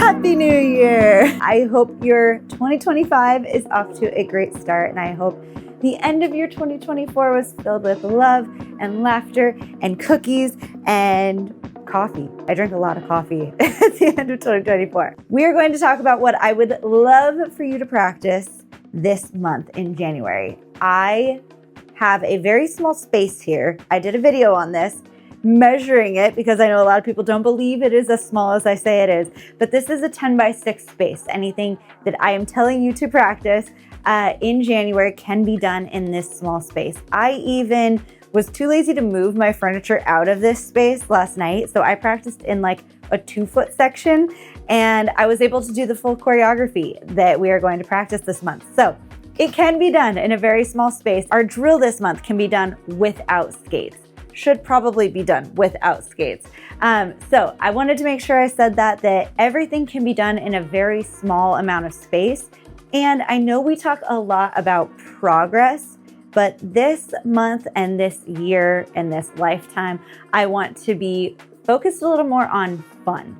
Happy New Year! I hope your 2025 is off to a great start, and I hope the end of your 2024 was filled with love and laughter and cookies and coffee. I drank a lot of coffee at the end of 2024. We are going to talk about what I would love for you to practice this month in January. I have a very small space here. I did a video on this, measuring it because I know a lot of people don't believe it is as small as I say it is, but this is a 10 by 6 space. Anything that I am telling you to practice in January can be done in this small space. I even was too lazy to move my furniture out of this space last night, so I practiced in like a 2-foot section, and I was able to do the full choreography that we are going to practice this month. So it can be done in a very small space. Our drill this month can be done without skates. Should probably be done without skates. So I wanted to make sure I said that everything can be done in a very small amount of space. And I know we talk a lot about progress, but this month and this year and this lifetime, I want to be focused a little more on fun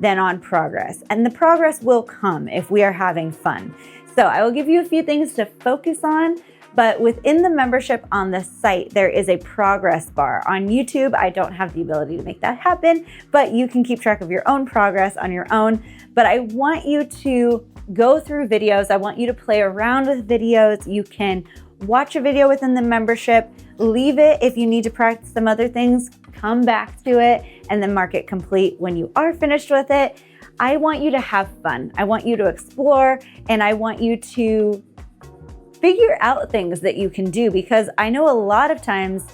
than on progress. And the progress will come if we are having fun. So I will give you a few things to focus on. But within the membership on the site, there is a progress bar. On YouTube, I don't have the ability to make that happen, but you can keep track of your own progress on your own. But I want you to go through videos. I want you to play around with videos. You can watch a video within the membership, leave it if you need to practice some other things, come back to it, and then mark it complete when you are finished with it. I want you to have fun. I want you to explore, and I want you to figure out things that you can do, because I know a lot of times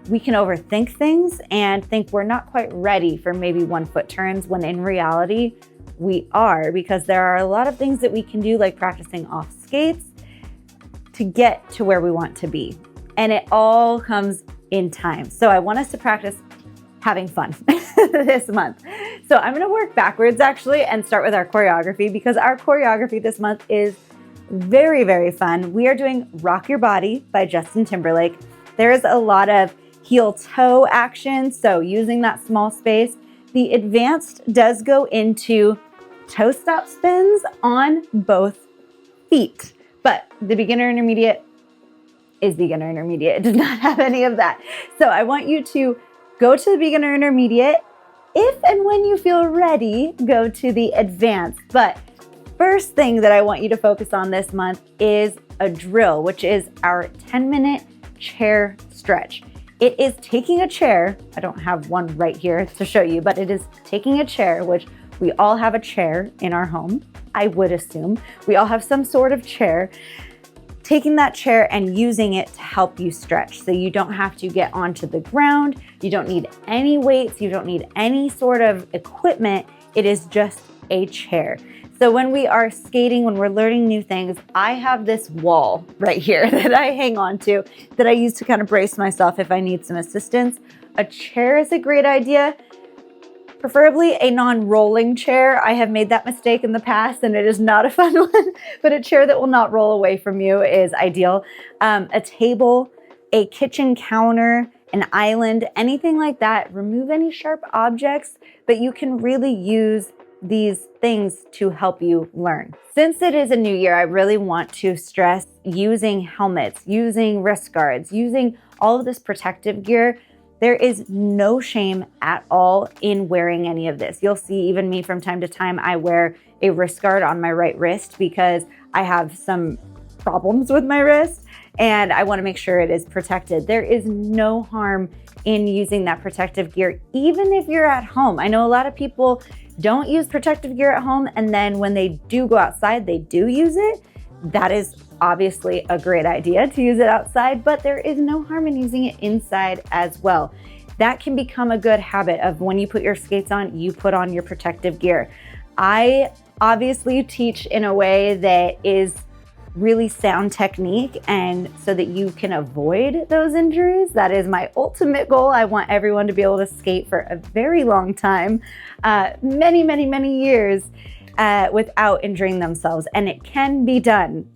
we can overthink things and think we're not quite ready for maybe 1-foot turns, when in reality we are, because there are a lot of things that we can do, like practicing off skates, to get to where we want to be. And it all comes in time. So I want us to practice having fun this month. So I'm gonna work backwards actually and start with our choreography, because our choreography this month is very, very fun. We are doing Rock Your Body by Justin Timberlake. There is a lot of heel toe action, so using that small space. The advanced does go into toe stop spins on both feet, but the beginner intermediate is beginner intermediate. It does not have any of that. So I want you to go to the beginner intermediate. If and when you feel ready, go to the advanced. But first thing that I want you to focus on this month is a drill, which is our 10-minute chair stretch. It is taking a chair. I don't have one right here to show you, but it is taking a chair, which we all have a chair in our home. I would assume we all have some sort of chair. Taking that chair and using it to help you stretch. So you don't have to get onto the ground. You don't need any weights. You don't need any sort of equipment. It is just a chair. So when we are skating, when we're learning new things, I have this wall right here that I hang on to, that I use to kind of brace myself if I need some assistance. A chair is a great idea, preferably a non-rolling chair. I have made that mistake in the past and it is not a fun one, but a chair that will not roll away from you is ideal. A table, a kitchen counter, an island, anything like that. Remove any sharp objects, but you can really use these things to help you learn. Since it is a new year, I really want to stress using helmets, using wrist guards, using all of this protective gear. There is no shame at all in wearing any of this. You'll see even me from time to time, I wear a wrist guard on my right wrist because I have some problems with my wrist and I want to make sure it is protected. There is no harm in using that protective gear, even if you're at home. I know a lot of people don't use protective gear at home, and then when they do go outside, they do use it. That is obviously a great idea to use it outside, but there is no harm in using it inside as well. That can become a good habit of when you put your skates on, you put on your protective gear. I obviously teach in a way that is really sound technique, and so that you can avoid those injuries. That is my ultimate goal. I want everyone to be able to skate for a very long time, many years without injuring themselves, and it can be done.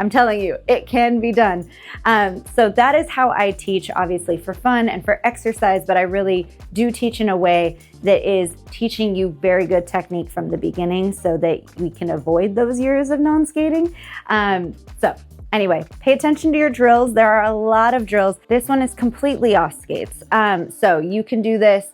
I'm telling you, it can be done. So that is how I teach, obviously for fun and for exercise, but I really do teach in a way that is teaching you very good technique from the beginning so that we can avoid those years of non-skating. So anyway, pay attention to your drills. There are a lot of drills. This one is completely off skates. So you can do this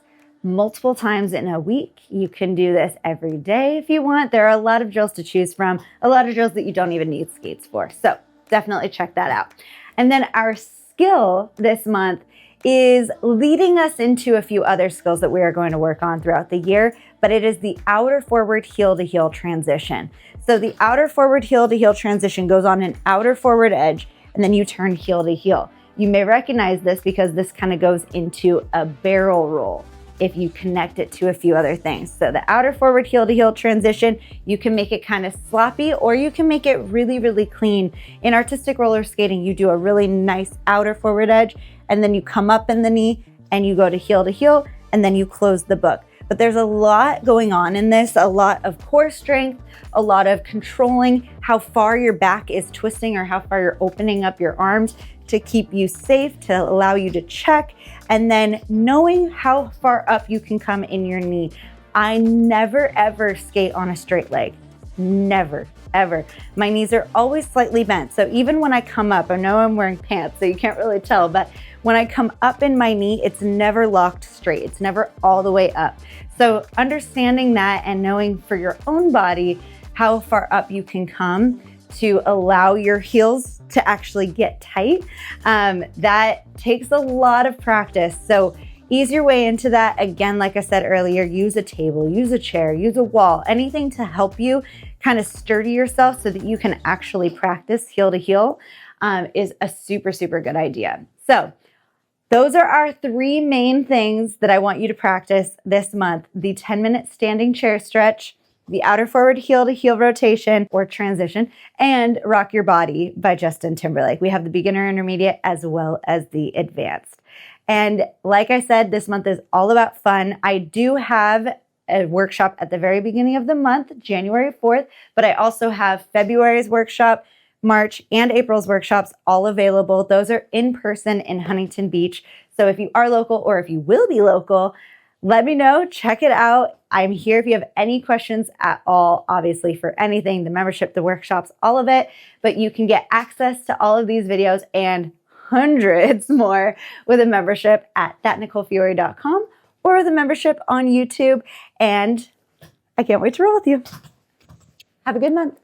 multiple times in a week. You can do this every day if you want. There are a lot of drills to choose from, a lot of drills that you don't even need skates for. So definitely check that out. And then our skill this month is leading us into a few other skills that we are going to work on throughout the year, but it is the outer forward heel to heel transition. So the outer forward heel to heel transition goes on an outer forward edge, and then you turn heel to heel. You may recognize this because this kind of goes into a barrel roll if you connect it to a few other things. So the outer forward heel to heel transition, you can make it kind of sloppy or you can make it really, really clean. In artistic roller skating, you do a really nice outer forward edge and then you come up in the knee and you go to heel and then you close the book. But there's a lot going on in this, a lot of core strength, a lot of controlling how far your back is twisting or how far you're opening up your arms to keep you safe, to allow you to check, and then knowing how far up you can come in your knee. I never ever skate on a straight leg. Never, ever. My knees are always slightly bent. So even when I come up, I know I'm wearing pants, so you can't really tell, but when I come up in my knee, it's never locked straight. It's never all the way up. So understanding that and knowing for your own body how far up you can come to allow your heels to actually get tight, that takes a lot of practice. So ease your way into that. Again, like I said earlier, use a table, use a chair, use a wall, anything to help you kind of sturdy yourself so that you can actually practice heel to heel is a super, super good idea. So those are our three main things that I want you to practice this month: the 10-minute standing chair stretch, the outer forward heel to heel rotation or transition, and Rock Your Body by Justin Timberlake. We have the beginner, intermediate, as well as the advanced. And like I said, this month is all about fun. I do have a workshop at the very beginning of the month, January 4th, but I also have February's workshop, March, and April's workshops all available. Those are in person in Huntington Beach. So if you are local or if you will be local, let me know, check it out. I'm here if you have any questions at all, obviously for anything, the membership, the workshops, all of it, but you can get access to all of these videos and hundreds more with a membership at thatnicolefiore.com or the membership on YouTube. And I can't wait to roll with you. Have a good month.